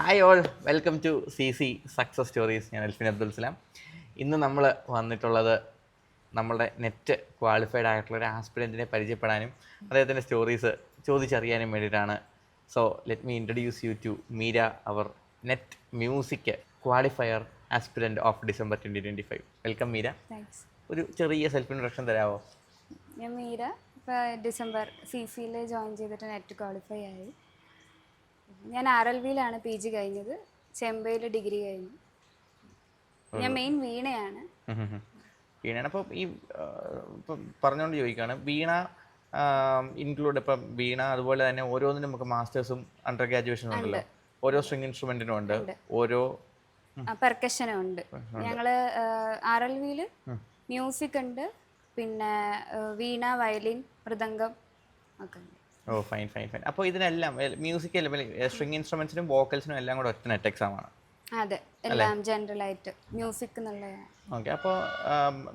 Hi all, welcome to CC success stories. ഞാൻ എൽഫിൻ അബ്ദുൽ സലാം. ഇന്ന് നമ്മൾ വന്നിട്ടുള്ളത് നമ്മളുടെ നെറ്റ് ക്വാളിഫൈഡ് ആയിട്ടുള്ള ഒരു ആസ്പിരൻറ്റിനെ പരിചയപ്പെടാനും അദ്ദേഹത്തിൻ്റെ സ്റ്റോറീസ് ചോദിച്ചറിയാനും വേണ്ടിയിട്ടാണ്. So let me introduce you to Meera, അവർ NET music qualifier aspirant of December 2025. Welcome Meera. Thanks. ഒരു ചെറിയ സെൽഫ് ഇൻട്രൊഡക്ഷൻ തരാമോ? ഞാൻ മീര. ഇപ്പോൾ ഡിസംബർ CCയിൽ ജോയിൻ ചെയ്തിട്ട് നെറ്റ് ക്വാളിഫൈ ആയി. ഞാൻ RLVയിലാണ് PG കഴിഞ്ഞത്, ചെമ്പയിൽ ഡിഗ്രി കഴിഞ്ഞു. ഞാൻ മെയിൻ വീണയാണ്. വീണയാണ്. അപ്പോൾ ഈ ഇപ്പം പറഞ്ഞുകൊണ്ട് ചോദിക്കുകയാണ്, വീണ ഇൻക്ലൂഡ് ഇപ്പം വീണ അതുപോലെ തന്നെ ഓരോന്നിനും നമുക്ക് മാസ്റ്റേഴ്സും അണ്ടർ ഗ്രാജുവേഷനും ഉണ്ടല്ലോ. ഓരോ സ്ട്രിങ് ഇൻസ്ട്രുമെൻറ്റിനും ഉണ്ട്, ഓരോ പെർക്കഷനും ഉണ്ട്. ഞങ്ങൾ RLVയിൽ മ്യൂസിക് ഉണ്ട്, പിന്നെ വീണ, വയലിൻ, മൃദംഗം ഒക്കെ ഉണ്ട്. Oh fine fine fine. അപ്പോൾ ഇതിനെല്ലാം മ്യൂസിക്കൽ സ്ട്രിങ് ഇൻസ്ട്രുമെൻസിനും വോക്കൽസിനും എല്ലാം കൂടെ ഒറ്റ നെറ്റ് എക്സാമാണ്. അതെ, എല്ലാം ജനറൽ ആയിട്ട് മ്യൂസിക് എന്നുള്ള. ഓക്കെ. അപ്പോൾ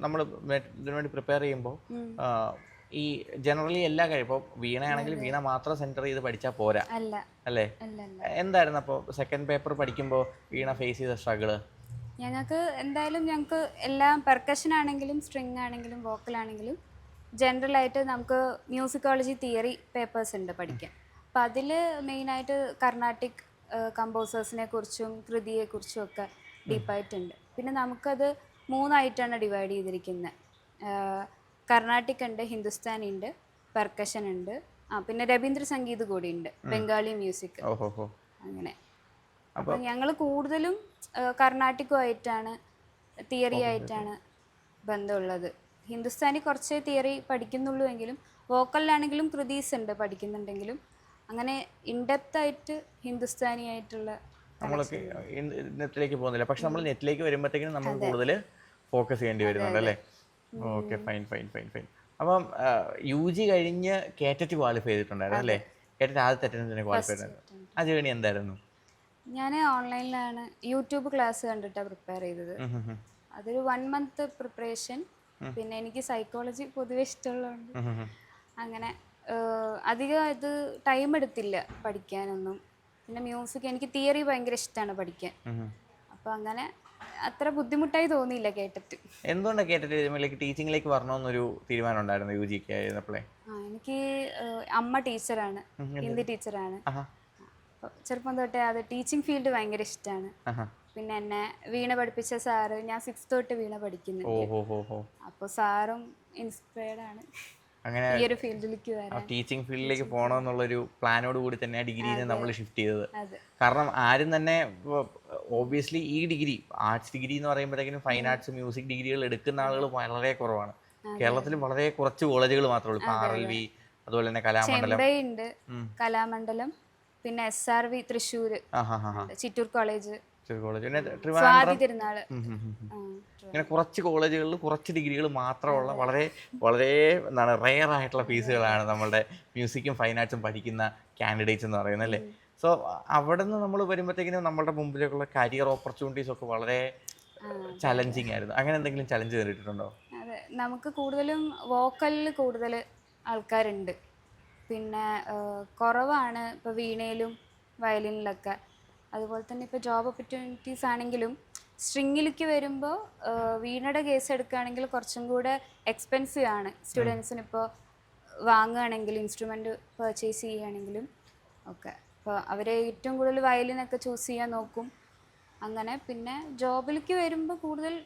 നമ്മൾ ഇതിനു വേണ്ടി പ്രിപ്പയർ ചെയ്യുമ്പോൾ ഈ ജനറലി എല്ലാ കാര്യം ഇപ്പോൾ വീണയാണെങ്കിൽ വീണ മാത്രം സെൻറ്റർ ചെയ്ത് പഠിച്ചാൽ പോരാ അല്ലേ? എന്തായിരുന്നു അപ്പോൾ സെക്കൻഡ് പേപ്പർ പഠിക്കുമ്പോൾ വീണ ഫേസ് ചെയ്ത സ്ട്രഗിള്? ഞങ്ങൾക്ക് എല്ലാം പെർക്കഷൻ ആണെങ്കിലും സ്ട്രിങ് ആണെങ്കിലും വോക്കൽ ആണെങ്കിലും ജനറലായിട്ട് നമുക്ക് മ്യൂസിക്കോളജി തിയറി പേപ്പേഴ്സ് ഉണ്ട് പഠിക്കാൻ. അപ്പോൾ അതിൽ മെയിനായിട്ട് കർണാട്ടിക് കമ്പോസേഴ്സിനെ കുറിച്ചും കൃതിയെക്കുറിച്ചും ഒക്കെ ഡീപ്പായിട്ടുണ്ട്. പിന്നെ നമുക്കത് മൂന്നായിട്ടാണ് ഡിവൈഡ് ചെയ്തിരിക്കുന്നത്. കർണാട്ടിക് ഉണ്ട്, ഹിന്ദുസ്ഥാനി ഉണ്ട്, പെർക്കഷൻ ഉണ്ട്, പിന്നെ രവീന്ദ്ര സംഗീത് കൂടി ഉണ്ട്, ബംഗാളി മ്യൂസിക്. അങ്ങനെ. അപ്പോൾ ഞങ്ങൾ കൂടുതലും കർണാട്ടിക്കുമായിട്ടാണ്, തിയറി ആയിട്ടാണ് ബന്ധമുള്ളത്. ഹിന്ദുസ്ഥാനി കുറച്ച് തിയറി പഠിക്കുന്നുള്ളൂ എങ്കിലും വോക്കലിലാണെങ്കിലും കൃതീസ് ഉണ്ട് പഠിക്കുന്നുണ്ടെങ്കിലും. അങ്ങനെ ഇൻഡെപ്ത് ആയിട്ട് ഹിന്ദുസ്ഥാനി ആയിട്ടുള്ള നമ്മളൊക്കെ നെറ്റിലേക്ക് പോകുന്നില്ല. പക്ഷെ നമ്മൾ നെറ്റിലേക്ക് വരുമ്പോഴത്തേക്കും നമ്മൾ കൂടുതൽ ഫോക്കസ് ചെയ്യേണ്ടി വരുന്നുണ്ട് അല്ലേ? Okay, fine fine fine fine. അപ്പം UG കഴിഞ്ഞ് കേറ്ററ്റ് ക്വാളിഫൈ ചെയ്തിട്ടുണ്ടായിരുന്നു അല്ലേ? കേറ്ററ്റ് ആദ്യത്തെ അറ്റൻഡൻസിനെ ക്വാളിഫൈ ചെയ്തിട്ടുണ്ട്. ആ ജേണി എന്തായിരുന്നു? ഞാൻ ഓൺലൈനിലാണ് യൂട്യൂബ് ക്ലാസ് കണ്ടിട്ടാണ് പ്രിപ്പയർ ചെയ്തത്. അതൊരു 1 month പ്രിപ്പറേഷൻ. പിന്നെ എനിക്ക് സൈക്കോളജി പൊതുവെ ഇഷ്ടമുള്ളതുകൊണ്ട് അങ്ങനെ അധികം ഇത് ടൈം എടുത്തില്ല പഠിക്കാനൊന്നും. പിന്നെ മ്യൂസിക് എനിക്ക് തിയറി ഭയങ്കര ഇഷ്ടമാണ് പഠിക്കാൻ. അപ്പോൾ അങ്ങനെ അത്ര ബുദ്ധിമുട്ടായി തോന്നിയില്ല കേട്ടിട്ട്. എന്തുകൊണ്ടാണ് കേട്ടിട്ട് ടീച്ചിങ്ങിലേക്ക് വരണമെന്നൊരു തീരുമാനം ഉണ്ടായിരുന്നു UG ആയിരുന്നപ്പോഴേ? എനിക്ക് അമ്മ ടീച്ചറാണ്, ഹിന്ദി ടീച്ചറാണ്. ചെറുപ്പം തൊട്ടേ അത് ടീച്ചിങ് ഫീൽഡ് ഭയങ്കര ഇഷ്ടമാണ്. പിന്നെ എന്നെ വീണ പഠിപ്പിച്ച സാറ്, ഞാൻ 6th തൊട്ട് വീണ പഠിക്കുന്നുണ്ട്. അപ്പോൾ സാറും ഇൻസ്പയർഡ് ആണ് അങ്ങനെ ഈ ഒരു ഫീൽഡിലേക്ക് വരാൻ. ടീച്ചിങ് ഫീൽഡിലേക്ക് പോകണമെന്നുള്ളൊരു പ്ലാനോട് കൂടി തന്നെ ഡിഗ്രിയിൽ നിന്ന് നമ്മൾ ഷിഫ്റ്റ് ചെയ്തത്. കാരണം ആരും തന്നെ ഓബിയസ്ലി ഈ ഡിഗ്രി ആർട്സ് ഡിഗ്രി എന്ന് പറയുമ്പോഴത്തേക്കും ഫൈൻ ആർട്സ് മ്യൂസിക് ഡിഗ്രികൾ എടുക്കുന്ന ആളുകൾ വളരെ കുറവാണ്. കേരളത്തിൽ വളരെ കുറച്ച് കോളേജുകൾ മാത്രമേ ഉള്ളൂ. RLV, അതുപോലെ തന്നെ കലാമണ്ഡലം ഉണ്ട്, കലാമണ്ഡലം, പിന്നെ SRV തൃശ്ശൂർ, ചിറ്റൂർ കോളേജ്, ഇങ്ങനെ കുറച്ച് കോളേജുകളിൽ കുറച്ച് ഡിഗ്രികൾ മാത്രമുള്ള വളരെ വളരെ എന്താണ് റെയർ ആയിട്ടുള്ള ഫീസുകളാണ് നമ്മളുടെ മ്യൂസിക്കും ഫൈൻ ആർട്സും പഠിക്കുന്ന കാൻഡിഡേറ്റ്സ് എന്ന് പറയുന്നത് അല്ലേ? സോ അവിടെ നിന്ന് നമ്മൾ വരുമ്പോഴത്തേക്കിനും നമ്മളുടെ മുമ്പിലേക്കുള്ള കരിയർ ഓപ്പർച്യൂണിറ്റീസ് ഒക്കെ വളരെ ചലഞ്ചിങ് ആയിരുന്നു. അങ്ങനെ എന്തെങ്കിലും ചലഞ്ച് നേരിട്ടിട്ടുണ്ടോ? അതെ, നമുക്ക് കൂടുതലും വോക്കലിൽ കൂടുതൽ ആൾക്കാരുണ്ട്. പിന്നെ കുറവാണ് ഇപ്പോൾ വീണയിലും വയലിനിലൊക്കെ. അതുപോലെ തന്നെ ഇപ്പോൾ ജോബ് ഓപ്പർച്യൂണിറ്റീസ് ആണെങ്കിലും സ്ട്രിങ്ങിലേക്ക് വരുമ്പോൾ വീണയുടെ കേസ് എടുക്കുകയാണെങ്കിൽ കുറച്ചും കൂടെ എക്സ്പെൻസീവ് ആണ് സ്റ്റുഡൻസിന്. ഇപ്പോൾ വാങ്ങുകയാണെങ്കിൽ ഇൻസ്ട്രുമെൻറ്റ് പർച്ചേസ് ചെയ്യുകയാണെങ്കിലും ഒക്കെ അപ്പോൾ അവർ ഏറ്റവും കൂടുതൽ വയലിനൊക്കെ ചൂസ് ചെയ്യാൻ നോക്കും. അങ്ങനെ പിന്നെ ജോബിലേക്ക് വരുമ്പോൾ കൂടുതൽ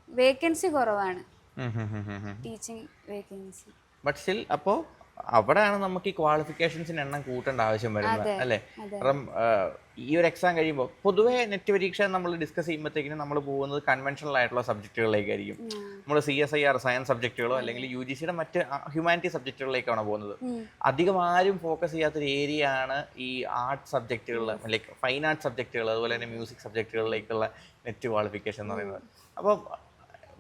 വേക്കൻസി കുറവാണ്, ടീച്ചിങ് വേക്കൻസി. ബട്ട് സ്റ്റിൽ അപ്പോൾ അവിടെയാണ് നമുക്ക് ഈ ക്വാളിഫിക്കേഷൻസിന് എണ്ണം കൂട്ടേണ്ട ആവശ്യം വരുന്നത് അല്ലേ? കാരണം ഈ ഒരു എക്സാം കഴിയുമ്പോൾ പൊതുവേ നെറ്റ് പരീക്ഷ നമ്മൾ ഡിസ്കസ് ചെയ്യുമ്പോഴത്തേക്കിനും നമ്മൾ പോകുന്നത് കൺവെൻഷണൽ ആയിട്ടുള്ള സബ്ജക്റ്റുകളിലേക്കായിരിക്കും. നമ്മൾ CSIR സയൻസ് സബ്ജക്റ്റുകളോ അല്ലെങ്കിൽ UGCയുടെ മറ്റ് ഹ്യൂമാനിറ്റി സബ്ജക്റ്റുകളിലേക്കാണ് പോകുന്നത്. അധികം ആരും ഫോക്കസ് ചെയ്യാത്തൊരു ഏരിയ ആണ് ഈ ആർട്സ് സബ്ജക്റ്റുകൾ, ലൈക്ക് ഫൈൻ ആർട്സ് സബ്ജക്റ്റുകൾ, അതുപോലെ തന്നെ മ്യൂസിക് സബ്ജക്റ്റുകളിലേക്കുള്ള നെറ്റ് ക്വാളിഫിക്കേഷൻ എന്ന് പറയുന്നത്. അപ്പോൾ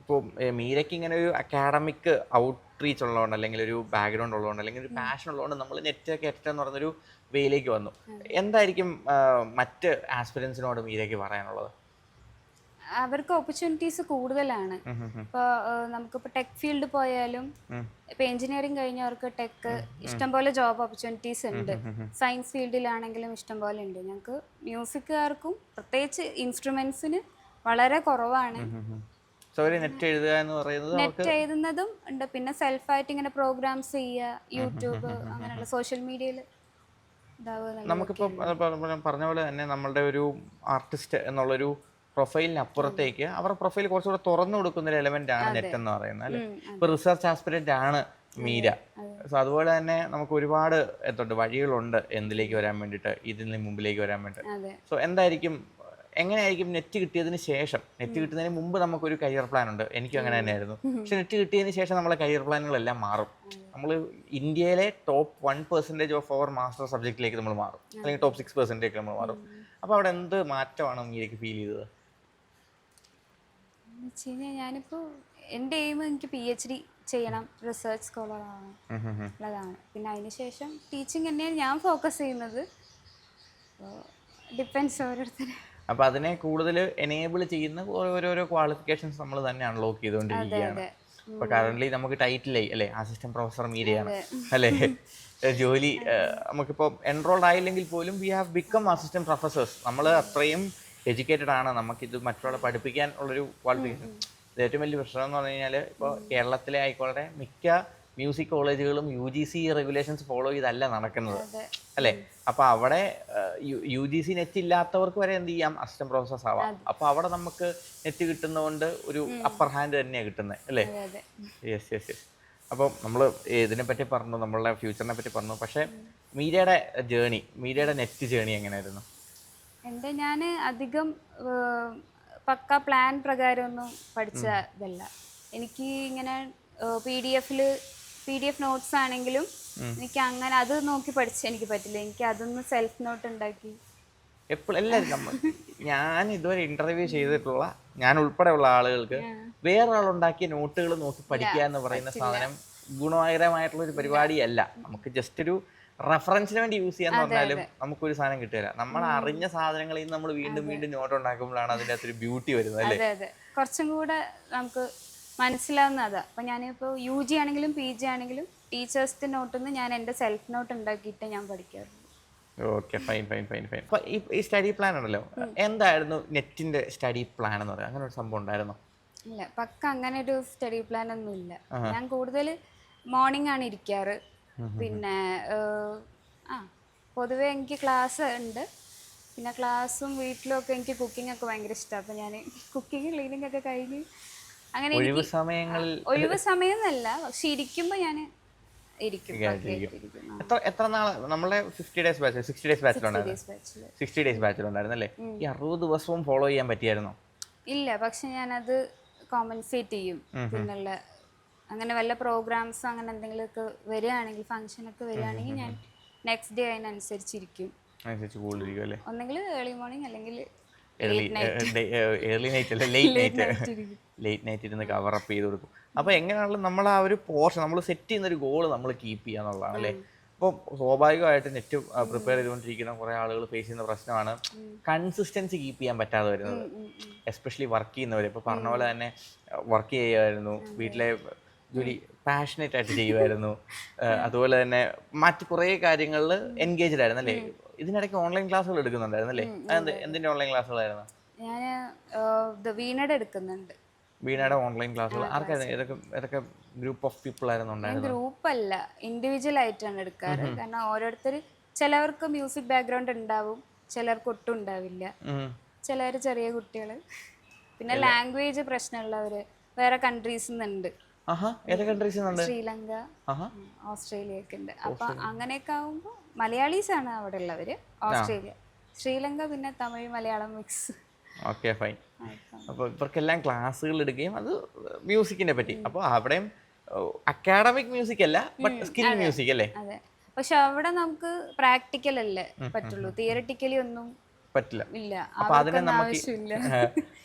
ഇപ്പോൾ മീരയ്ക്ക് ഇങ്ങനെ ഒരു അക്കാഡമിക് ഔട്ട്റീച്ച് ഉള്ളതുകൊണ്ട് അല്ലെങ്കിൽ ഒരു ബാക്ക്ഗ്രൗണ്ട് ഉള്ളതുകൊണ്ട് അല്ലെങ്കിൽ ഒരു പാഷൻ ഉള്ളതുകൊണ്ട് നമ്മൾ നെറ്റ് കേറ്ററ്റ് എന്ന് പറയുന്നൊരു വേയിലേക്ക് വന്നു. എന്തായിരിക്കും മറ്റ് ആസ്പിരൻസിനോട് മീരയ്ക്ക് പറയാനുള്ളത്? അവർക്ക് ഓപ്പർച്യൂണിറ്റീസ് കൂടുതലാണ്. ഇപ്പോൾ നമുക്കിപ്പോൾ ടെക് ഫീൽഡ് പോയാലും ഇപ്പോൾ എഞ്ചിനീയറിംഗ് കഴിഞ്ഞവർക്ക് ടെക് ഇഷ്ടംപോലെ ജോബ് ഓപ്പർച്യൂണിറ്റീസ് ഉണ്ട്. സയൻസ് ഫീൽഡിലാണെങ്കിലും ഇഷ്ടംപോലെ ഉണ്ട്. ഞങ്ങൾക്ക് മ്യൂസിക്കുകാർക്കും പ്രത്യേകിച്ച് ഇൻസ്ട്രുമെന്റ്സിന് വളരെ കുറവാണ്. നെറ്റ് എഴുതുക എന്ന് പറയുന്നത് നെറ്റ് എഴുതുന്നതും ഉണ്ട്, പിന്നെ സെൽഫായിട്ട് ഇങ്ങനെ പ്രോഗ്രാംസ് ചെയ്യുക, യൂട്യൂബ് അങ്ങനെയുള്ള സോഷ്യൽ മീഡിയയിൽ നമുക്കിപ്പോൾ പറഞ്ഞ പോലെ തന്നെ നമ്മളുടെ ഒരു ആർട്ടിസ്റ്റ് എന്നുള്ളൊരു പ്രൊഫൈലിനപ്പുറത്തേക്ക് അവരുടെ പ്രൊഫൈൽ കുറച്ചുകൂടെ തുറന്നു കൊടുക്കുന്ന ഒരു എലമെന്റ് ആണ് നെറ്റ് എന്ന് പറയുന്നത് അല്ലേ. ഇപ്പൊ റിസർച്ച് ആസ്പിരന്റ് ആണ് മീര. സോ അതുപോലെ തന്നെ നമുക്ക് ഒരുപാട് എന്തുണ്ട് വഴികളുണ്ട് എന്തിലേക്ക് വരാൻ വേണ്ടിയിട്ട്, ഇതിന് മുമ്പിലേക്ക് വരാൻ വേണ്ടിയിട്ട്. സോ എന്തായിരിക്കും, എങ്ങനെയായിരിക്കും നെറ്റ് കിട്ടിയതിന് ശേഷം, നെറ്റ് കിട്ടുന്നതിന് മുമ്പ് നമുക്കൊരു കരിയർ പ്ലാൻ ഉണ്ട്, എനിക്കും അങ്ങനെ തന്നെയായിരുന്നു. പക്ഷെ നെറ്റ് കിട്ടിയതിന് ശേഷം നമ്മളെ കരിയർ പ്ലാനുകളെല്ലാം മാറും. നമ്മൾ ഇന്ത്യയിലെ ടോപ്പ് 1% ഓഫ് അവർ മാസ്റ്റർ സബ്ജക്റ്റിലേക്ക് നമ്മൾ മാറും, അല്ലെങ്കിൽ ടോപ്പ് 6% നമ്മൾ മാറും. അപ്പോൾ അവിടെ എന്ത് മാറ്റമാണ് മീരയ്ക്ക് ഫീൽ ചെയ്തത്? ഞാനിപ്പോൾ എൻ്റെ എയിം എനിക്ക് PhD ചെയ്യണം, റിസർച്ച് സ്കോളർ ആവണം ഉള്ളതാണ്. പിന്നെ അതിനുശേഷം ടീച്ചിങ് തന്നെയാണ് ഞാൻ ഫോക്കസ് ചെയ്യുന്നത്. ഡിപ്പെൻസ് ഓരോരുത്തർ. അപ്പോൾ അതിനെ കൂടുതൽ എനേബിൾ ചെയ്യുന്ന ഓരോരോ ക്വാളിഫിക്കേഷൻസ് നമ്മൾ തന്നെ അൺലോക്ക് ചെയ്തുകൊണ്ടിരിക്കുകയാണ്. ഇപ്പോൾ കറന്റ് നമുക്ക് ടൈറ്റിലായി അല്ലേ, അസിസ്റ്റന്റ് പ്രൊഫസർ മീരയാണ് അല്ലേ ജോലി. നമുക്കിപ്പോൾ എൻറോൾഡ് ആയില്ലെങ്കിൽ പോലും we have become assistant professors. നമ്മൾ അത്രയും എഡ്യൂക്കേറ്റഡ് ആണ്, നമുക്കിത് മറ്റുള്ള പഠിപ്പിക്കാൻ ഉള്ളൊരു ക്വാളിഫിക്കേഷൻ. ഇത് ഏറ്റവും വലിയ പ്രശ്നം എന്ന് പറഞ്ഞു കഴിഞ്ഞാൽ ഇപ്പോൾ കേരളത്തിലെ ആയിക്കോട്ടെ മിക്ക മ്യൂസിക് കോളേജുകളും UGC റെഗുലേഷൻസ് ഫോളോ ചെയ്തല്ല നടക്കുന്നത് അല്ലേ. അപ്പോൾ അവിടെ UGC നെറ്റ് ഇല്ലാത്തവർക്ക് വരെ എന്ത് ചെയ്യാം, അസിസ്റ്റന്റ് പ്രൊഫസേഴ്സ് ആവാം. അപ്പോൾ അവിടെ നമുക്ക് നെറ്റ് കിട്ടുന്നതുകൊണ്ട് ഒരു അപ്പർ ഹാൻഡ് തന്നെയാണ് കിട്ടുന്നത് അല്ലേ. Yes yes yes. അപ്പം നമ്മൾ ഇതിനെപ്പറ്റി പറഞ്ഞു, നമ്മളുടെ ഫ്യൂച്ചറിനെ പറ്റി പറഞ്ഞു. പക്ഷേ മീരയുടെ ജേണി, മീരയുടെ നെറ്റ് ജേണി എങ്ങനെയായിരുന്നു? ഞാൻ അധികം പക്ക പ്ലാൻ പ്രകാരമൊന്നും പഠിച്ചതല്ല. എനിക്ക് ഇങ്ങനെ PDF നോട്ട്സ് ആണെങ്കിലും എനിക്ക് അങ്ങനെ അത് നോക്കി പഠിച്ച് എനിക്ക് പറ്റില്ല. എനിക്ക് അതൊന്ന് സെൽഫ് നോട്ട് ഉണ്ടാക്കി എപ്പോഴും എല്ലാവരും ഞാൻ ഇതുവരെ ഇന്റർവ്യൂ ചെയ്തിട്ടുള്ള ഞാൻ ഉൾപ്പെടെയുള്ള ആളുകൾക്ക് വേറൊരാളുണ്ടാക്കിയ നോട്ടുകൾ നോക്കി പഠിക്കുക എന്ന് പറയുന്ന സാധനം ഗുണകരമായിട്ടുള്ള ഒരു പരിപാടിയല്ല. നമുക്ക് ജസ്റ്റ് ഒരു റെഫറൻസിന് വേണ്ടി യൂസ് ചെയ്യാന്ന് പറഞ്ഞാലും നമുക്കൊരു സാധനം കിട്ടില്ല. നമ്മൾ അറിഞ്ഞ സാധനങ്ങളിൽ നിന്ന് നമ്മൾ വീണ്ടും വീണ്ടും നോട്ട് ഉണ്ടാക്കുമ്പോഴാണ് അതിൻ്റെ അകത്തൊരു ബ്യൂട്ടി വരുന്നത് അല്ലേ. കുറച്ചും കൂടെ നമുക്ക് മനസ്സിലാവുന്നതാ. അപ്പം ഞാനിപ്പോൾ UG ആണെങ്കിലും PG ആണെങ്കിലും ടീച്ചേഴ്സിൻ്റെ നോട്ടിൽ നിന്ന് ഞാൻ എൻ്റെ സെൽഫ് നോട്ട് ഉണ്ടാക്കിയിട്ട് ഞാൻ പഠിക്കാറുണ്ട്. Okay, fine fine fine fine. അപ്പോൾ ഈ സ്റ്റഡി പ്ലാൻ ഉണ്ടല്ലോ, എന്തായിരുന്നു നെറ്റിൻ്റെ സ്റ്റഡി പ്ലാൻ എന്ന് പറയുക? അങ്ങനെ ഒരു സംഭവം ഉണ്ടായിരുന്നോ? ഇല്ല, പക്ക അങ്ങനെ ഒരു സ്റ്റഡി പ്ലാൻ ഒന്നും ഇല്ല. ഞാൻ കൂടുതൽ മോർണിംഗ് ആണ് ഇരിക്കാറ്. പിന്നെ പൊതുവെ എനിക്ക് ക്ലാസ് ഉണ്ട്. പിന്നെ ക്ലാസ്സും വീട്ടിലും ഒക്കെ എനിക്ക് കുക്കിംഗ് ഒക്കെ ഭയങ്കര ഇഷ്ടമാണ്. അപ്പം ഞാൻ കുക്കിംഗ് ക്ലീനിങ് ഒക്കെ കഴിഞ്ഞ് അങ്ങനെ ഒഴിവ് സമയങ്ങളിൽ, ഒഴിവ് സമയം എന്നല്ല, പക്ഷെ ഇരിക്കുമ്പോൾ ഞാൻ ഇരിക്കും. എത്ര നാളെ നമ്മളെ 60 ഡേയ്സ് ബാച്ചിലുണ്ടായിരുന്നല്ലേ? ഈ 60 ദിവസവും ഫോളോ ചെയ്യാൻ പറ്റിയായിരുന്നോ? ഇല്ല, പക്ഷെ ഞാനത് കോമ്പൻസേറ്റ് ചെയ്യും. പിന്നുള്ള അങ്ങനെ വല്ല പ്രോഗ്രാംസ് അങ്ങനെ എന്തെങ്കിലുമൊക്കെ വരികയാണെങ്കിൽ, ഫംഗ്ഷനൊക്കെ വരികയാണെങ്കിൽ ഞാൻ നെക്സ്റ്റ് ഡേ അതിനനുസരിച്ചിരിക്കും. ഒന്നെങ്കിൽ ഏർലി മോർണിംഗ് അല്ലെങ്കിൽ ഏർലി നൈറ്റ് അല്ല, ലേറ്റ് നൈറ്റ് ഇരുന്ന് കവർ അപ്പ് ചെയ്ത് കൊടുക്കും. അപ്പോൾ എങ്ങനെയാണെങ്കിലും നമ്മൾ ആ ഒരു പോർഷൻ നമ്മൾ സെറ്റ് ചെയ്യുന്നൊരു ഗോൾ നമ്മൾ കീപ്പ് ചെയ്യുക എന്നുള്ളതാണ് അല്ലേ. അപ്പോൾ സ്വാഭാവികമായിട്ട് നെറ്റ് പ്രിപ്പയർ ചെയ്തുകൊണ്ടിരിക്കുന്ന കുറേ ആളുകൾ ഫേസ് ചെയ്യുന്ന പ്രശ്നമാണ് കൺസിസ്റ്റൻസി കീപ്പ് ചെയ്യാൻ പറ്റാതെ വരുന്നത്. എസ്പെഷ്യലി വർക്ക് ചെയ്യുന്നവർ. ഇപ്പോൾ പറഞ്ഞ പോലെ തന്നെ വർക്ക് ചെയ്യുമായിരുന്നു, വീട്ടിലെ ജോലി പാഷനേറ്റ് ആയിട്ട് ചെയ്യുമായിരുന്നു, അതുപോലെ തന്നെ മറ്റ് കുറേ കാര്യങ്ങളിൽ എൻഗേജ്ഡ് ആയിരുന്നു അല്ലേ. ഇതിനിടയ്ക്ക് ഓൺലൈൻ ക്ലാസ്സുകൾ എടുക്കുന്നുണ്ടായിരുന്നു അല്ലേ? എന്തിൻ്റെ ഓൺലൈൻ ക്ലാസ്സുകളായിരുന്നു? ഞാൻ വീണയുടെ എടുക്കുന്നുണ്ട്. വീണയുടെ ഓൺലൈൻ ക്ലാസ്സുകൾ ആർക്കായിരുന്നു? ഏതൊക്കെ ഗ്രൂപ്പ് ഓഫ് പീപ്പിൾ ആയിരുന്നു ഉണ്ടായിരുന്നത്? ഗ്രൂപ്പ് അല്ല, ഇൻഡിവിജ്വൽ ആയിട്ടാണ് എടുക്കാറ്. കാരണം ഓരോരുത്തർ, ചിലവർക്ക് മ്യൂസിക് ബാക്ക്ഗ്രൗണ്ട് ഉണ്ടാവും, ചിലർക്ക് ഒട്ടും ഉണ്ടാവില്ല, ചിലർ ചെറിയ കുട്ടികൾ, പിന്നെ ലാംഗ്വേജ് പ്രശ്നമുള്ളവര് വേറെ കൺട്രീസിൽ നിന്നുണ്ട്. ശ്രീലങ്ക, ഓസ്ട്രേലിയ ഒക്കെ ഉണ്ട്. അപ്പൊ അങ്ങനെയൊക്കെ ആവുമ്പോൾ മലയാളീസ് ആണ് അവിടെ ഉള്ളവര്. ഓസ്ട്രേലിയ, ശ്രീലങ്ക, പിന്നെ Tamil Malayalam mix. Okay, fine. അപ്പോൾ ഇവർക്കെല്ലാം ക്ലാസ്സുകൾ എടുക്കുകയും അത് മ്യൂസിക്കിനെ പറ്റി. അപ്പോൾ അവിടെയും അക്കാഡമിക് മ്യൂസിക് അല്ല, ബട്ട് സ്കിൽ മ്യൂസിക് അല്ലേ? അതെ. പക്ഷെ അവിടെ നമുക്ക് പ്രാക്ടിക്കൽ അല്ലേ പറ്റുള്ളൂ, തിയറിറ്റിക്കലി ഒന്നും പറ്റില്ല. ഇല്ല, അപ്പൊ അതിനെ നമുക്ക്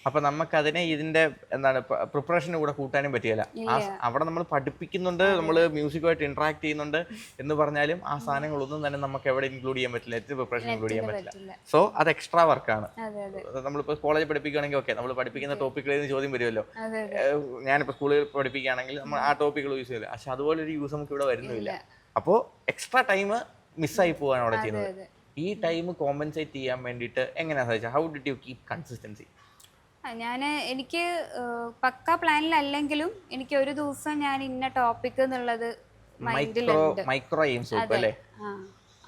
അപ്പൊ നമുക്കതിനെ ഇതിന്റെ എന്താണ് പ്രിപ്പറേഷന് കൂടെ കൂട്ടാനും പറ്റിയല്ല. അവിടെ നമ്മൾ പഠിപ്പിക്കുന്നുണ്ട്, നമ്മൾ മ്യൂസിക്കുമായിട്ട് ഇന്ററാക്ട് ചെയ്യുന്നുണ്ട് എന്ന് പറഞ്ഞാലും ആ സാധനങ്ങളൊന്നും തന്നെ നമുക്ക് എവിടെ ഇൻക്ലൂഡ് ചെയ്യാൻ പറ്റില്ല, നെറ്റ് പ്രിപ്പറേഷൻ ഇൻക്ലൂഡ് ചെയ്യാൻ പറ്റില്ല. സോ അത് എക്സ്ട്രാ വർക്കാണ്. നമ്മളിപ്പോൾ കോളേജ് പഠിപ്പിക്കുകയാണെങ്കിൽ ഓക്കെ, നമ്മൾ പഠിപ്പിക്കുന്ന ടോപ്പിക്കിൽ നിന്ന് ചോദ്യം വരുമല്ലോ. ഞാനിപ്പോൾ സ്കൂളിൽ പഠിപ്പിക്കുകയാണെങ്കിൽ നമ്മൾ ആ ടോപ്പിക്കുകൾ യൂസ് ചെയ്യില്ല, പക്ഷെ അതുപോലെ ഒരു യൂസ് നമുക്ക് ഇവിടെ വരുന്നില്ല. അപ്പോൾ എക്സ്ട്രാ ടൈം മിസ്സായി പോവാണ് അവിടെ ചെയ്യുന്നത്. ഈ ടൈം കോമ്പൻസേറ്റ് ചെയ്യാൻ വേണ്ടിയിട്ട് എങ്ങനെയാ സാധിച്ചത്? How did you keep consistency? എനിക്ക് പക്ക പ്ലാനിലല്ലെങ്കിലും എനിക്ക് ഒരു ദിവസം ഞാൻ ഇന്ന ടോപ്പിക് എന്നുള്ളത് മൈൻഡിലുണ്ട്. മൈക്രോ എയിംസ് അല്ലേ?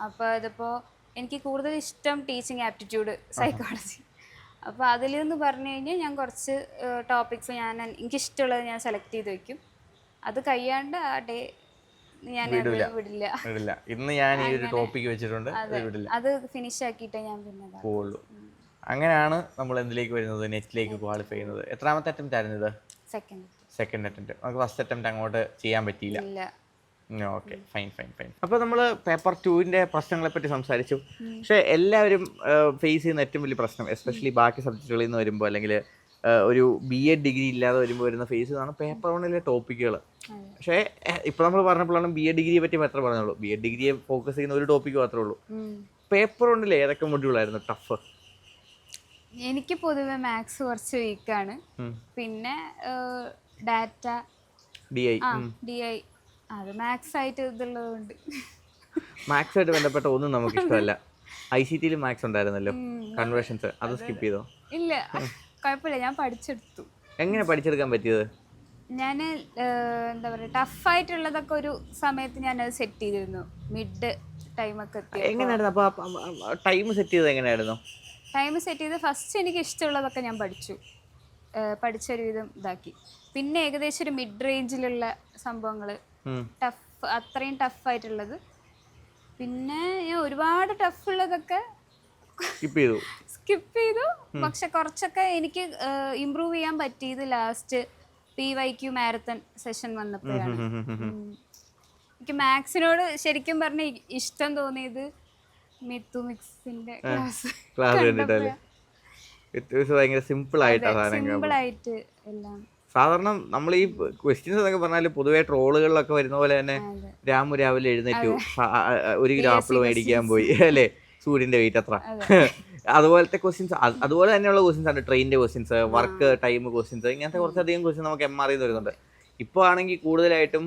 അപ്പോൾ അതിപ്പോൾ എനിക്ക് കൂടുതൽ ഇഷ്ടം ടീച്ചിങ് ആപ്റ്റിറ്റ്യൂഡ് സൈക്കോളജി. അപ്പോൾ അതിൽ നിന്ന് പറഞ്ഞു കഴിഞ്ഞാൽ ഞാൻ കുറച്ച് ടോപ്പിക്സ് എനിക്കിഷ്ടമുള്ളത് ഞാൻ സെലക്ട് ചെയ്ത് വെക്കും. അത് കഴിയാണ്ട് ആ ഡേ ഞാൻ വിടില്ല. ഇന്ന് ഞാൻ ഈ ഒരു ടോപ്പിക് വെച്ചിട്ടുണ്ട്, അത് ഫിനിഷ് ആക്കിയിട്ടേ ഞാൻ പിന്നെ പോവുള്ളൂ. അങ്ങനെയാണ് നമ്മൾ എന്തിലേക്ക് വരുന്നത്, നെറ്റിലേക്ക് ക്വാളിഫൈ ചെയ്യുന്നത്. എത്രാമത്തെ അറ്റംപ്റ്റ് ആയിരുന്നു ഇത്? Second attempt. നമുക്ക് ഫസ്റ്റ് അറ്റംപ്റ്റ് അങ്ങോട്ട് ചെയ്യാൻ പറ്റിയില്ല. Okay, fine. അപ്പോൾ നമ്മൾ പേപ്പർ 2-ന്റെ പ്രശ്നങ്ങളെ പറ്റി സംസാരിച്ചു. പക്ഷെ എല്ലാവരും ഫേസ് ചെയ്യുന്ന ഏറ്റവും വലിയ പ്രശ്നം, എസ്പെഷ്യലി ബാക്കി സബ്ജക്റ്റുകളിൽ നിന്ന് വരുമ്പോൾ അല്ലെങ്കിൽ ഒരു BEd ഡിഗ്രി ഇല്ലാതെ വരുമ്പോൾ വരുന്ന ഫേസ് ആണ് പേപ്പർ 1-ലെ ടോപ്പിക്കുകൾ. പക്ഷേ ഇപ്പോൾ നമ്മൾ പറഞ്ഞപ്പോഴാണ് BEd ഡിഗ്രിയെ പറ്റി മാത്രമേ പറഞ്ഞുള്ളൂ. BEd ഡിഗ്രിയെ ഫോക്കസ് ചെയ്യുന്ന ഒരു ടോപ്പിക്ക് മാത്രമേ ഉള്ളൂ. പേപ്പർ 1-ൽ ഏതൊക്കെ മൊഡ്യൂളായിരുന്നു ടഫ്? എനിക്ക് പൊതുവെ മാത്സ് കുറച്ച് വീക്കാണ്. പിന്നെ ഡാറ്റ, DI അത് മാത്സ് ആയിട്ട് ഇതുള്ളതുകൊണ്ട് മാത്സ് ആയിട്ട് ബന്ധപ്പെട്ട ഒന്നും നമുക്ക് ഇഷ്ടമല്ല. ICT-യിൽ മാത്സ് ഉണ്ടായിരുന്നല്ലോ, കൺവേർഷൻസ്, അത് സ്കിപ്പ് ചെയ്തോ? ഇല്ല, കുഴപ്പമില്ല, ഞാൻ പഠിച്ചെടുത്തു. എങ്ങനെ പഠിച്ചെടുക്കാൻ പറ്റിയത്? ഞാൻ എന്താ പറയുക, ടഫായിട്ടുള്ളതൊക്കെ ഒരു സമയത്ത് ഞാനത് സെറ്റ് ചെയ്തിരുന്നു. മിഡ് ടൈമൊക്കെ എങ്ങനെയായിരുന്നു? അപ്പോൾ ടൈം സെറ്റ് ചെയ്തത് എങ്ങനെയായിരുന്നു? ടൈം സെറ്റ് ചെയ്ത് ഫസ്റ്റ് എനിക്ക് ഇഷ്ടമുള്ളതൊക്കെ ഞാൻ പഠിച്ചൊരു വിധം ഇതാക്കി. പിന്നെ ഏകദേശം ഒരു മിഡ് റേഞ്ചിലുള്ള സംഭവങ്ങൾ, അത്രയും ടഫായിട്ടുള്ളത്. പിന്നെ ഞാൻ ഒരുപാട് ടഫുള്ളതൊക്കെ സ്കിപ്പ് ചെയ്തു. പക്ഷെ കുറച്ചൊക്കെ എനിക്ക് ഇമ്പ്രൂവ് ചെയ്യാൻ പറ്റിയത് ലാസ്റ്റ് PYQ മാരത്തൺ സെഷൻ വന്നപ്പോഴാണ്. എനിക്ക് മാത്സിനോട് ശരിക്കും പറഞ്ഞ ഇഷ്ടം തോന്നിയത് മിത്തുമിക്സിന്റെ ക്ലാസ് കണ്ടിട്ടല്ലേ? സിമ്പിൾ ആയിട്ട് എല്ലാം. സാധാരണ നമ്മൾ ഈ ക്വസ്റ്റ്യൻസ് എന്നൊക്കെ പറഞ്ഞാൽ പൊതുവെ ട്രോളുകളിലൊക്കെ വരുന്ന പോലെ തന്നെ രാമു രാവിലെ എഴുന്നേറ്റു 1 കിലോ ആപ്പിൾ മേടിക്കാൻ പോയി അല്ലേ, സൂര്യന്റെ വെയിറ്റ് അത്ര, അതുപോലത്തെ ക്വസ്റ്റ്യൻസ്. അതുപോലെ തന്നെയുള്ള ക്വസ്റ്റ്യൻസ് ആണ് ട്രെയിനിന്റെ ക്വസ്റ്റ്യൻസ്, വർക്ക് ടൈം ക്വസ്റ്റ്യൻസ്, ഇങ്ങനത്തെ കുറച്ചധികം ക്വസ്റ്റ്യൻ നമുക്ക് MRയിൽ നിന്ന് വരുന്നുണ്ട്. ഇപ്പോൾ ആണെങ്കിൽ കൂടുതലായിട്ടും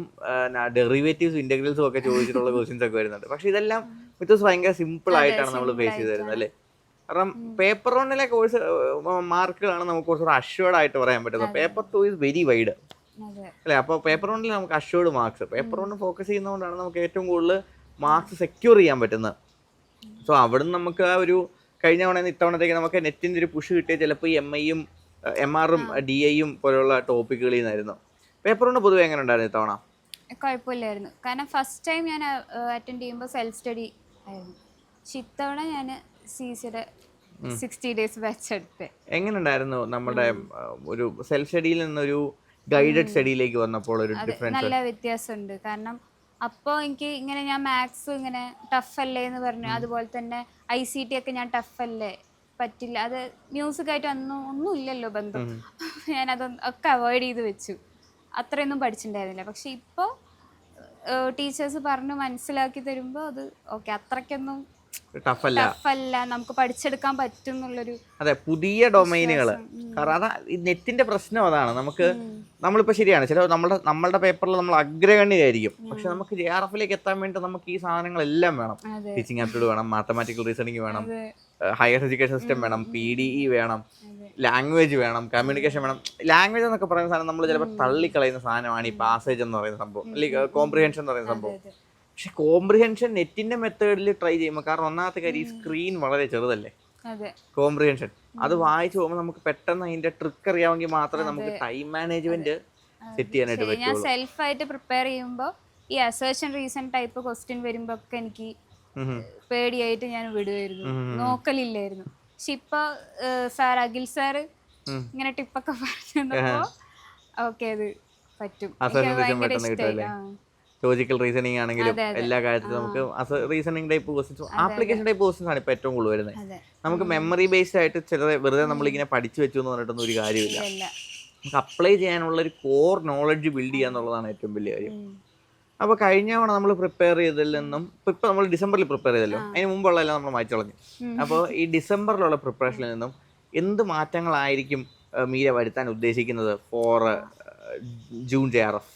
ഡെറിവേറ്റീവ്സും ഇന്റഗ്രൽസും ഒക്കെ ചോദിച്ചിട്ടുള്ള ക്വസ്റ്റ്യൻസ് ഒക്കെ വരുന്നുണ്ട്. പക്ഷെ ഇതെല്ലാം വിത്ത് ഭയങ്കര സിമ്പിൾ ആയിട്ടാണ് നമ്മൾ ഫേസ് ചെയ്ത് തരുന്നത് അല്ലേ? കാരണം പേപ്പർ 1-ലെ കോഴ്സ് മാർക്കുകളാണ് നമുക്ക് കുറച്ചുകൂടെ അഷ്വേർഡ് ആയിട്ട് പറയാൻ പറ്റുന്നത്. പേപ്പർ 2 ഈസ് വെരി വൈഡ് അല്ലേ? അപ്പോൾ പേപ്പർ 1-ൽ നമുക്ക് അഷ്വേർഡ് മാർക്സ്, പേപ്പർ 1 ഫോക്കസ് ചെയ്യുന്നതുകൊണ്ടാണ് നമുക്ക് ഏറ്റവും കൂടുതൽ മാർക്സ് സെക്യൂർ ചെയ്യാൻ പറ്റുന്നത്. സോ അവിടുന്ന് നമുക്ക് ആ ഒരു കഴിഞ്ഞ തവണ ഇത്തവണത്തേക്ക് നമുക്ക് നെറ്റിൻ്റെ ഒരു പുഷ് കിട്ടിയ ചിലപ്പോൾ ഈ MIയും MRും DIയും പോലുള്ള ടോപ്പിക്കുകളിൽ നിന്നായിരുന്നു. പേപ്പർ 1 പൊതുവെ എങ്ങനെ ഉണ്ടായിരുന്നു ഇത്തവണ? കുഴപ്പമില്ലായിരുന്നു. കാരണം ഫസ്റ്റ് ടൈം ഞാൻ അറ്റൻഡ് ചെയ്യുമ്പോൾ സെൽഫ് സ്റ്റഡി ആയിരുന്നു. പക്ഷെ ഇത്തവണ ഞാൻ CCയുടെ 60 ഡേയ്സ് ബാച്ച് എടുത്ത്. എങ്ങനെ ഉണ്ടായിരുന്നു നമ്മുടെ ഒരു സെൽഫ് സ്റ്റഡിയിൽ നിന്നൊരു ഗൈഡഡ് സ്റ്റഡിയിലേക്ക് വന്നപ്പോൾ ഒരു ഡിഫറൻസ്? നല്ല വ്യത്യാസമുണ്ട്. കാരണം അപ്പോൾ എനിക്ക് ഇങ്ങനെ ഞാൻ മാത്സ് ഇങ്ങനെ ടഫല്ലേ എന്ന് പറഞ്ഞു, അതുപോലെ തന്നെ ICT ഒക്കെ ഞാൻ ടഫല്ലേ പറ്റില്ല, അത് മ്യൂസിക്കായിട്ട് ഒന്നും ഇല്ലല്ലോ ബന്ധം. ഞാനതൊക്കെ അവോയ്ഡ് ചെയ്ത് വെച്ചു, അത്രയൊന്നും പഠിച്ചിട്ടുണ്ടായിരുന്നില്ല. പക്ഷെ ഇപ്പോൾ ടീച്ചേഴ്സ് പറഞ്ഞ് മനസ്സിലാക്കി തരുമ്പോൾ അത് ഓക്കെ, അത്രയ്ക്കൊന്നും ടഫല്ല, നമുക്ക് പഠിച്ചെടുക്കാൻ പറ്റും എന്നുള്ളൊരു. അതെ, പുതിയ ഡൊമൈനുകൾ. കാരണം അതാ നെറ്റിന്റെ പ്രശ്നം, അതാണ്. നമ്മളിപ്പോൾ ശരിയാണ്, ചില നമ്മളുടെ പേപ്പറിൽ നമ്മൾ അഗ്രഗണ്യമായിരിക്കും, പക്ഷെ നമുക്ക് JRFലേക്ക് എത്താൻ വേണ്ടി നമുക്ക് ഈ സാധനങ്ങളെല്ലാം വേണം. ടീച്ചിങ് ആപ്റ്റിറ്റ്യൂഡ് വേണം, മാത്തമാറ്റിക്കൽ റീസണിങ് വേണം, ഹയർ എഡ്യൂക്കേഷൻ സിസ്റ്റം വേണം, PDE വേണം, ലാംഗ്വേജ് വേണം, കമ്മ്യൂണിക്കേഷൻ വേണം. ലാംഗ്വേജ് എന്നൊക്കെ പറയുന്ന സാധനം നമ്മൾ ചിലപ്പോൾ തള്ളിക്കളയുന്ന സാധനമാണ് ഈ പാസേജ് എന്ന് പറയുന്ന സംഭവം, അല്ലെങ്കിൽ കോംപ്രിഹെൻഷൻ എന്ന് പറയുന്ന സംഭവം. പക്ഷെ കോംപ്രിഹെൻഷൻ നെറ്റിന്റെ മെത്തേഡിൽ ട്രൈ ചെയ്യുമ്പോൾ, കാരണം ഒന്നാമത്തെ കാര്യം ഈ സ്ക്രീൻ വളരെ ചെറുതല്ലേ, കോംപ്രിഹെൻഷൻ അത് വായിച്ചു പോകുമ്പോൾ നമുക്ക് പെട്ടെന്ന് അതിന്റെ ട്രിക്ക് അറിയാമെങ്കിൽ മാത്രമേ നമുക്ക് ടൈം മാനേജ്മെന്റ് സെറ്റ് ചെയ്യാനായിട്ട് പറ്റുള്ളൂ. ഞാൻ സെൽഫായിട്ട് പ്രിപ്പയർ ചെയ്യുമ്പോൾ ഈ അസേർഷൻ റീസൺ ടൈപ്പ് ക്വസ്റ്റ്യൻ വരുമ്പോ ഒക്കെ എനിക്ക് പേടിയായിട്ട് ഞാൻ വിടുമായിരുന്നു, നോക്കലില്ലായിരുന്നു. പക്ഷെ ഇപ്പൊ അഖിൽ സാറ് ഇങ്ങനെ ടിപ്പൊക്കെ പറഞ്ഞു തന്നപ്പോ ഓക്കെ അത് പറ്റും, ഭയങ്കര ഇഷ്ടമായി. ലോജിക്കൽ റീസണിങ് ആണെങ്കിലും എല്ലാ കാര്യത്തിലും നമുക്ക് reasoning type questions application type questions ആണ് ഇപ്പോൾ ഏറ്റവും കൂടുതൽ വരുന്നത്. നമുക്ക് മെമ്മറി ബേസ്ഡ് ആയിട്ട് ചില വെറുതെ നമ്മളിങ്ങനെ പഠിച്ചു വെച്ചു എന്ന് പറഞ്ഞിട്ടൊന്നും ഒരു കാര്യമില്ല. നമുക്ക് അപ്ലൈ ചെയ്യാനുള്ള ഒരു കോർ നോളജ് ബിൽഡ് ചെയ്യുക എന്നുള്ളതാണ് ഏറ്റവും വലിയ കാര്യം. അപ്പോൾ കഴിഞ്ഞ തവണ നമ്മൾ പ്രിപ്പയർ ചെയ്തതിൽ നിന്നും ഇപ്പോൾ നമ്മൾ ഡിസംബറിൽ പ്രിപ്പയർ ചെയ്തല്ലോ, അതിന് മുമ്പുള്ളതെല്ലാം നമ്മൾ മാറ്റി കളഞ്ഞു. അപ്പോൾ ഈ ഡിസംബറിലുള്ള പ്രിപ്പറേഷനിൽ നിന്നും എന്ത് മാറ്റങ്ങളായിരിക്കും മീര വരുത്താൻ ഉദ്ദേശിക്കുന്നത് for June JRF?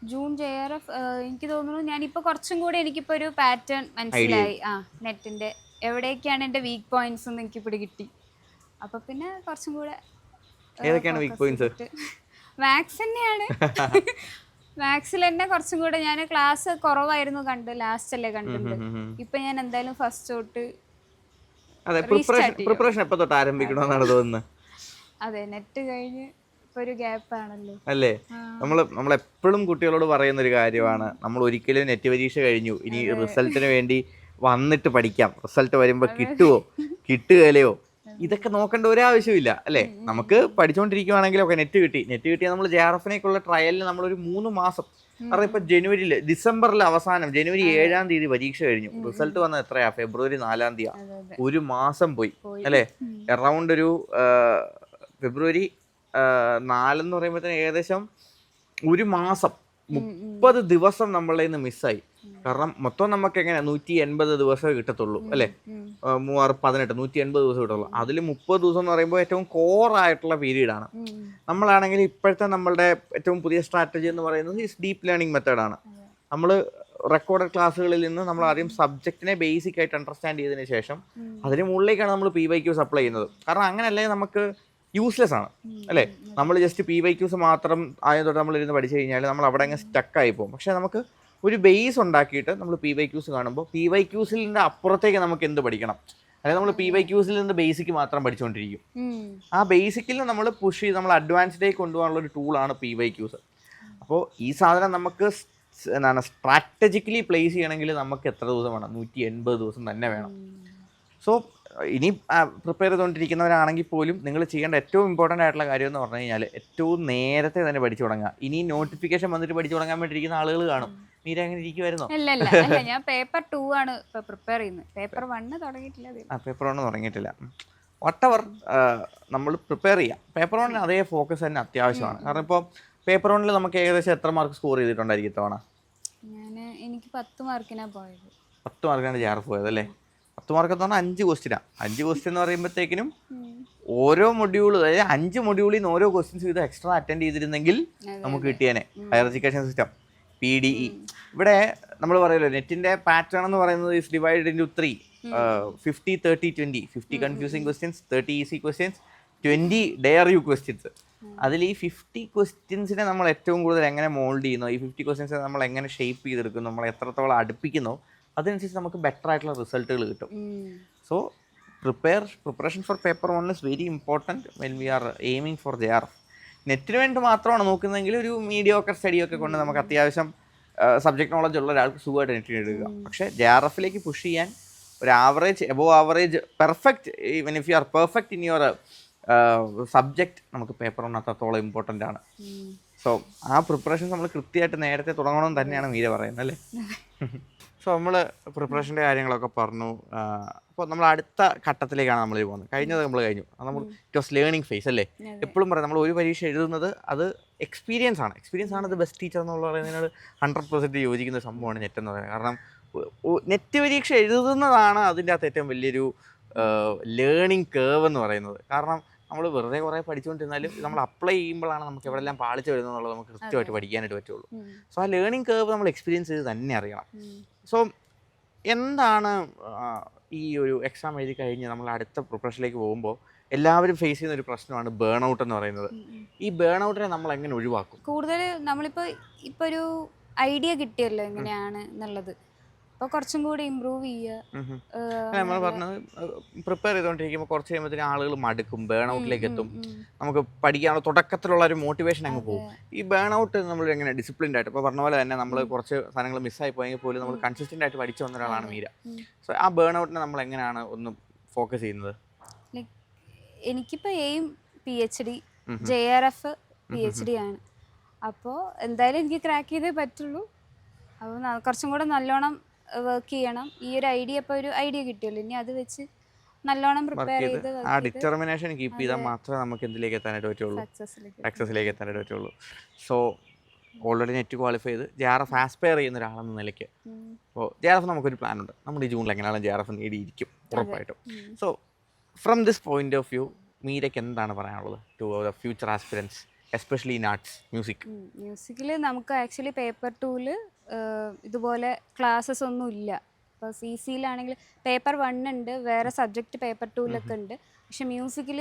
June JRF എനിക്ക് തോന്നുന്നു ഞാനിപ്പോൾ കുറച്ചും കൂടി എനിക്കിപ്പോൾ ഒരു പാറ്റേൺ മനസ്സിലായി. നെറ്റിൻ്റെ എവിടെയൊക്കെയാണ് എൻ്റെ വീക്ക് പോയിന്റ്സ് എന്ന് എനിക്ക് പിടികിട്ടി. അപ്പോൾ പിന്നെ കുറച്ചും കൂടെ ഏതൊക്കെയാണ് വീക്ക് പോയിന്റ്സ്? മാത്സ് തന്നെയാണ്. മാത്സിൽ തന്നെ കുറച്ചും കൂടെ ഞാൻ ക്ലാസ് കുറവായിരുന്നു ലാസ്റ്റ് അല്ലേ കണ്ടിട്ടുണ്ട്. ഇപ്പൊ ഞാൻ എന്തായാലും ഫസ്റ്റ് തൊട്ട് പ്രിപ്പറേഷൻ എപ്പോ തൊട്ട് ആരംഭിക്കണമെന്നാണ് തോന്നുന്നത്. അതെ, നെറ്റ് കഴിഞ്ഞ് ഇപ്പൊ ഒരു ഗ്യാപ്പ് ആണല്ലോ അല്ലേ. നമ്മളെപ്പോഴും കുട്ടികളോട് പറയുന്ന ഒരു കാര്യമാണ്, നമ്മൾ ഒരിക്കലും നെറ്റ് പരീക്ഷ കഴിഞ്ഞു ഇനി റിസൾട്ടിന് വേണ്ടി വന്നിട്ട് പഠിക്കാം, റിസൾട്ട് വരുമ്പോ കിട്ടുകയില്ലയോ ഇതൊക്കെ നോക്കേണ്ട ഒരാവശ്യമില്ല അല്ലേ. നമുക്ക് പഠിച്ചുകൊണ്ടിരിക്കുവാണെങ്കിലൊക്കെ നെറ്റ് കിട്ടിയാൽ നമ്മൾ JRFനേക്കുള്ള ട്രയലിന് നമ്മളൊരു 3 മാസം, കാരണം ഇപ്പൊ ഡിസംബറിൽ അവസാനം ജനുവരി 7-ാം തീയതി പരീക്ഷ കഴിഞ്ഞു, റിസൾട്ട് വന്നത് എത്രയാ, ഫെബ്രുവരി 4-ാം തീയതി. ഒരു മാസം പോയി അല്ലേ. അറൗണ്ട് ഒരു ഫെബ്രുവരി 4 എന്ന് പറയുമ്പോഴത്തേന് ഏകദേശം ഒരു മാസം 30 ദിവസം നമ്മളുടെ നിന്ന് മിസ്സായി. കാരണം മൊത്തം നമുക്ക് എങ്ങനെ 180 ദിവസമേ കിട്ടത്തുള്ളൂ അല്ലേ, 3-6-18 180 ദിവസം കിട്ടുള്ളൂ. അതിൽ 30 ദിവസം എന്ന് പറയുമ്പോൾ ഏറ്റവും കോറായിട്ടുള്ള പീരീഡാണ്. നമ്മളാണെങ്കിൽ ഇപ്പോഴത്തെ നമ്മളുടെ ഏറ്റവും പുതിയ സ്ട്രാറ്റജി എന്ന് പറയുന്നത് ഈ ഡീപ്പ് ലേണിംഗ് മെത്തേഡാണ്. നമ്മൾ റെക്കോർഡഡ് ക്ലാസ്സുകളിൽ നിന്ന് നമ്മൾ ആദ്യം സബ്ജക്റ്റിനെ ബേസിക് ആയിട്ട് അണ്ടർസ്റ്റാൻഡ് ചെയ്തതിന് ശേഷം അതിന് മുകളിലേക്കാണ് നമ്മൾ PYQs അപ്ലൈ ചെയ്യുന്നത്. കാരണം അങ്ങനെയല്ലേ നമുക്ക് യൂസ്ലെസ് ആണ് അല്ലേ. നമ്മൾ ജസ്റ്റ് PYQs മാത്രം ആദ്യം തൊട്ട് നമ്മൾ ഇരുന്ന് പഠിച്ചു കഴിഞ്ഞാൽ നമ്മൾ അവിടെ അങ്ങ് സ്റ്റക്കായി പോകും. പക്ഷേ നമുക്ക് ഒരു ബേസ് ഉണ്ടാക്കിയിട്ട് നമ്മൾ PYQs കാണുമ്പോൾ PYQസിൻ്റെ അപ്പുറത്തേക്ക് നമുക്ക് എന്ത് പഠിക്കണം, അതായത് നമ്മൾ PYQസിൽ നിന്ന് ബേസിക് മാത്രം പഠിച്ചുകൊണ്ടിരിക്കും. ആ ബേസിക്കിൽ നമ്മൾ പുഷ് ചെയ്ത് നമ്മൾ അഡ്വാൻസ്ഡേക്ക് കൊണ്ടുപോകാനുള്ള ഒരു ടൂളാണ് PYQs. അപ്പോൾ ഈ സാധനം നമുക്ക് സ്ട്രാറ്റജിക്കലി പ്ലേസ് ചെയ്യണമെങ്കിൽ നമുക്ക് എത്ര ദിവസം വേണം, 180 ദിവസം തന്നെ വേണം. സോ ഇനി പ്രിപ്പയർ ചെയ്തുകൊണ്ടിരിക്കുന്നവരാണെങ്കിൽ പോലും നിങ്ങൾ ചെയ്യേണ്ട ഏറ്റവും ഇമ്പോർട്ടൻ്റ് ആയിട്ടുള്ള കാര്യം എന്ന് പറഞ്ഞു കഴിഞ്ഞാൽ ഏറ്റവും നേരത്തെ തന്നെ പഠിച്ചു തുടങ്ങുക. ഇനി നോട്ടിഫിക്കേഷൻ വന്നിട്ട് പഠിച്ചു തുടങ്ങാൻ വേണ്ടിയിരിക്കുന്ന ആളുകൾ കാണും. മീര അങ്ങനെ ഇരിക്കുമായിരുന്നോ? അല്ല, ഞാൻ പേപ്പർ 2 ആണ് ഇപ്പോൾ പ്രിപ്പയർ ചെയ്യുന്നത്. പേപ്പർ 1 തുടങ്ങിയിട്ടില്ല. പേപ്പർ 1 തുടങ്ങിയിട്ടില്ല. വട്ടവർ നമ്മൾ പ്രിപ്പയർ ചെയ്യാം. പേപ്പർ 1 അതേ ഫോക്കസ് തന്നെ അത്യാവശ്യമാണ്. കാരണം ഇപ്പോൾ പേപ്പർ 1 നമുക്ക് ഏകദേശം എത്ര മാർക്ക് സ്കോർ ചെയ്തിട്ടുണ്ടായിരിക്കും ഇത്തവണ? എനിക്ക് 10 മാർക്കിനാണ് പോയത്. 10 മാർക്കാണ് JRF പോയത് അല്ലേ. 10 മാർക്ക് എന്ന് പറഞ്ഞാൽ 5 ക്വസ്റ്റ്യനാണ്. 5 ക്വസ്റ്റ്യൻ എന്ന് പറയുമ്പോഴത്തേക്കിനും ഓരോ മൊഡ്യൂൾ, അതായത് 5 മൊഡ്യൂളിൽ നിന്ന് ഓരോ ക്വസ്റ്റ്യൻസ് ഇത് എക്സ്ട്രാ അറ്റൻഡ് ചെയ്തിരുന്നെങ്കിൽ നമുക്ക് കിട്ടിയേനെ. ഹയർ എഡ്യൂക്കേഷൻ സിസ്റ്റം PDE ഇവിടെ നമ്മൾ പറയുമല്ലോ, നെറ്റിന്റെ പാറ്റേൺ എന്ന് പറയുന്നത് is divided into 3, 50 30 20. 50 confusing questions, 30 easy questions, 20 dare you questions. അതിൽ ഈ 50 ക്വസ്റ്റ്യൻസിനെ നമ്മൾ ഏറ്റവും കൂടുതൽ എങ്ങനെ മോൾഡ് ചെയ്യുന്നു, ഈ 50 ക്വസ്റ്റ്യൻസിനെ നമ്മൾ എങ്ങനെ ഷേപ്പ് ചെയ്തെടുക്കുന്നു, നമ്മൾ എത്രത്തോളം അടുപ്പിക്കുന്നു, അതനുസരിച്ച് നമുക്ക് ബെറ്റർ ആയിട്ടുള്ള റിസൾട്ടുകൾ കിട്ടും. So preparation for paper 1 is very important when we are aiming for JRF. നെറ്റിന് വേണ്ടി മാത്രമാണ് നോക്കുന്നതെങ്കിൽ ഒരു മീഡിയോക്കർ സ്റ്റഡിയൊക്കെ കൊണ്ട് നമുക്ക് അത്യാവശ്യം സബ്ജക്ട് നോളജ് ഉള്ള ഒരാൾക്ക് സുഖമായിട്ട് നെറ്റിന് എടുക്കുക. പക്ഷേ JRFലേക്ക് പുഷ് ചെയ്യാൻ ഒരു average, above average, perfect, even if you are perfect in your subject, നമുക്ക് പേപ്പർ 1 അത്രത്തോളം ഇമ്പോർട്ടൻ്റ് ആണ്. സോ ആ പ്രിപ്പറേഷൻ നമ്മൾ കൃത്യമായിട്ട് നേരത്തെ തുടങ്ങണമെന്ന് തന്നെയാണ് മീര പറയുന്നത് അല്ലേ. സോ നമ്മൾ പ്രിപ്പറേഷൻ്റെ കാര്യങ്ങളൊക്കെ പറഞ്ഞു. അപ്പോൾ നമ്മൾ അടുത്ത ഘട്ടത്തിലേക്കാണ് നമ്മൾ പോകുന്നത്. കഴിഞ്ഞത് നമ്മൾ കഴിഞ്ഞു, അത് നമ്മൾ ഇറ്റ് വാസ് ലേണിംഗ് ഫേസ് അല്ലേ. എപ്പോഴും പറയാം, നമ്മൾ ഒരു പരീക്ഷ എഴുതുന്നത് അത് എക്സ്പീരിയൻസ് ആണ് അത് ബെസ്റ്റ് ടീച്ചർ എന്നുള്ള പറയുന്നതിനോട് 100% യോജിക്കുന്ന സംഭവമാണ് നെറ്റ് എന്ന് പറയുന്നത്. കാരണം നെറ്റ് പരീക്ഷ എഴുതുന്നതാണ് അതിൻ്റെ അകത്ത് ഏറ്റവും വലിയൊരു ലേണിംഗ് കേവ് എന്ന് പറയുന്നത്. കാരണം നമ്മൾ വെറുതെ കുറേ പഠിച്ചുകൊണ്ടിരുന്നാലും നമ്മൾ അപ്ലൈ ചെയ്യുമ്പോഴാണ് നമുക്ക് എവിടെല്ലാം പാളിച്ച് വരുന്നത് എന്നുള്ളത് നമുക്ക് കൃത്യമായിട്ട് പഠിക്കാനായിട്ട് പറ്റുള്ളൂ. സോ ആ ലേണിംഗ് കേവ് നമ്മൾ എക്സ്പീരിയൻസ് ചെയ്ത് തന്നെ അറിയണം. സോ എന്താണ് ഈ ഒരു എക്സാം എഴുതി കഴിഞ്ഞ് നമ്മൾ അടുത്ത പ്രിപ്പറേഷനിലേക്ക് പോകുമ്പോൾ എല്ലാവരും ഫേസ് ചെയ്യുന്ന ഒരു പ്രശ്നമാണ് ബേൺ ഔട്ട് എന്ന് പറയുന്നത്. ഈ ബേൺ ഔട്ടിനെ നമ്മൾ എങ്ങനെ ഒഴിവാക്കും? കൂടുതൽ നമ്മളിപ്പോൾ ഒരു ഐഡിയ കിട്ടിയല്ലോ എങ്ങനെയാണ് എന്നുള്ളത്, അപ്പോൾ കുറച്ചും കൂടി ഇമ്പ്രൂവ് ചെയ്യുക. നമ്മൾ പറഞ്ഞത് പ്രിപ്പയർ ചെയ്തുകൊണ്ടിരിക്കുമ്പോൾ കുറച്ച് കഴിയുമ്പോഴത്തേക്കും ആളുകൾ മടുക്കും, ബേൺ ഔട്ടിലേക്ക് എത്തും. നമുക്ക് പഠിക്കാനുള്ള തുടക്കത്തിലുള്ള ഒരു മോട്ടിവേഷൻ അങ്ങ് പോകും. ഈ ബേൺ ഔട്ട് നമ്മൾ എങ്ങനെ ഡിസിപ്ലിൻഡ് ആയിട്ട്, ഇപ്പോൾ പറഞ്ഞ പോലെ തന്നെ നമ്മൾ കുറച്ച് സാധനങ്ങൾ മിസ്സായി പോയെങ്കിൽ പോലും നമ്മൾ കൺസിസ്റ്റൻ്റ് ആയിട്ട് പഠിച്ചു വന്ന ഒരാളാണ് മീര. സോ ആ ബേൺ ഔട്ടിനെ നമ്മൾ എങ്ങനെയാണ് ഒന്ന് ഫോക്കസ് ചെയ്യുന്നത്? എനിക്കിപ്പോൾ PhD JRF PhD ആണ്. അപ്പോൾ എന്തായാലും എനിക്ക് ക്രാക്ക് ചെയ്തേ പറ്റുള്ളൂ. അപ്പോൾ കുറച്ചും കൂടെ നല്ലോണം വർക്ക് ചെയ്യണം. ഈ ഒരു ഐഡിയ ഇപ്പോൾ ഒരു ഐഡിയ കിട്ടിയല്ലോ, ഇനി അത് വെച്ച് നല്ലോണം പ്രിപ്പയർ ചെയ്ത് ആ ഡിറ്റർമിനേഷൻ കീപ്പ് ചെയ്താൽ മാത്രമേ നമുക്ക് എന്തിലേക്ക് എത്താനായിട്ട് പറ്റുള്ളൂ, സക്സസിലേക്ക് എത്താനായിട്ട് പറ്റുള്ളൂ. സോ ഓൾറെഡി നെറ്റ് ക്വാളിഫൈ ചെയ്ത് JRF ആസ്പയർ ചെയ്യുന്ന ഒരാളെന്ന നിലയ്ക്ക് അപ്പോൾ JRF നമുക്കൊരു പ്ലാൻ ഉണ്ട്. നമ്മൾ ഈ ജൂണിൽ എങ്ങനെയാണ് JRF നേടിയിരിക്കും ഉറപ്പായിട്ടും. So from this point of view മീരയ്ക്ക് എന്താണ് പറയാനുള്ളത് to the future aspirants, especially in arts, മ്യൂസിക്കിൽ നമുക്ക് ആക്ച്വലി പേപ്പർ 2 ഇതുപോലെ ക്ലാസ്സസ് ഒന്നും ഇല്ല. ഇപ്പോൾ CC-യിലാണെങ്കിൽ പേപ്പർ 1 ഉണ്ട്, വേറെ സബ്ജക്റ്റ് പേപ്പർ 2 ഉണ്ട്. പക്ഷെ മ്യൂസിക്കിൽ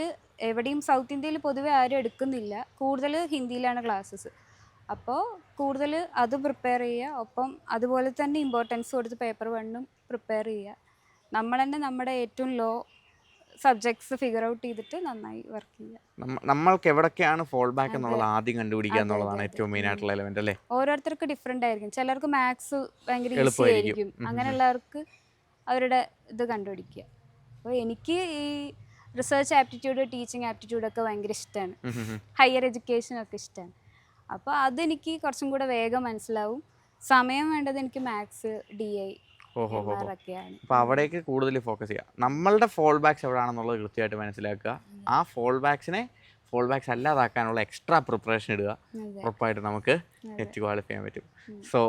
എവിടെയും സൗത്ത് ഇന്ത്യയിൽ പൊതുവെ ആരും എടുക്കുന്നില്ല, കൂടുതൽ ഹിന്ദിയിലാണ് ക്ലാസ്സസ്. അപ്പോൾ കൂടുതൽ അത് പ്രിപ്പയർ ചെയ്യുക, ഒപ്പം അതുപോലെ തന്നെ ഇമ്പോർട്ടൻസ് കൊടുത്ത് പേപ്പർ 1 പ്രിപ്പയർ ചെയ്യുക. നമ്മൾ തന്നെ നമ്മുടെ ഏറ്റവും ലോ സബ്ജക്ട്സ് ഫിഗർ ഔട്ട് ചെയ്തിട്ട് നന്നായി വർക്ക് ചെയ്യുക. നമ്മൾക്ക് എവിടൊക്കെയാണ് ഫോൾ ബാക്ക് എന്നുള്ളത് ആദ്യം കണ്ടുപിടിക്കുക എന്നുള്ളതാണ് ഏറ്റവും മെയിൻ ആയിട്ടുള്ള എലമെന്റ് അല്ലേ. ഓരോരുത്തർക്ക് ഡിഫറെൻ്റ് ആയിരിക്കും. ചിലർക്ക് മാത്സ് ഭയങ്കര ഈസി ആയിരിക്കും, അങ്ങനെയുള്ളവർക്ക് അവരുടെ ഇത് കണ്ടുപിടിക്കുക. അപ്പോൾ എനിക്ക് ഈ റിസർച്ച് ആപ്റ്റിറ്റ്യൂഡ്, ടീച്ചിങ് ആപ്റ്റിറ്റ്യൂഡൊക്കെ ഭയങ്കര ഇഷ്ടമാണ്, ഹയർ എഡ്യൂക്കേഷനൊക്കെ ഇഷ്ടമാണ്. അപ്പോൾ അതെനിക്ക് കുറച്ചും കൂടെ വേഗം മനസ്സിലാവും. സമയം വേണ്ടത് എനിക്ക് മാത്സ്, DI ഒക്കെയാണ്. അപ്പോൾ അവിടേക്ക് കൂടുതൽ ഫോക്കസ് ചെയ്യുക. നമ്മളുടെ ഫോൾ ബാക്സ് എവിടെയാണെന്നുള്ളത് കൃത്യമായിട്ട് മനസ്സിലാക്കുക. ആ ഫോൾ ബാക്സ് അല്ലാതാക്കാനുള്ള എക്സ്ട്രാ പ്രിപ്പറേഷൻ ഇടുക. ഉറപ്പായിട്ട് നമുക്ക് നെറ്റ് ക്വാളിഫൈ ചെയ്യാൻ പറ്റും. So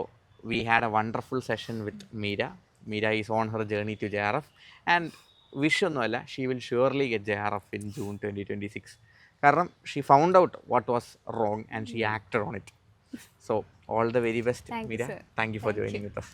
we had a wonderful session with Meera. Meera is on her journey to JRF and wish ഒന്നുമല്ല, she will surely get JRF in June 2026. കാരണം she found out what was wrong and she acted on it. So all the very best Meera. Thank you for joining with us.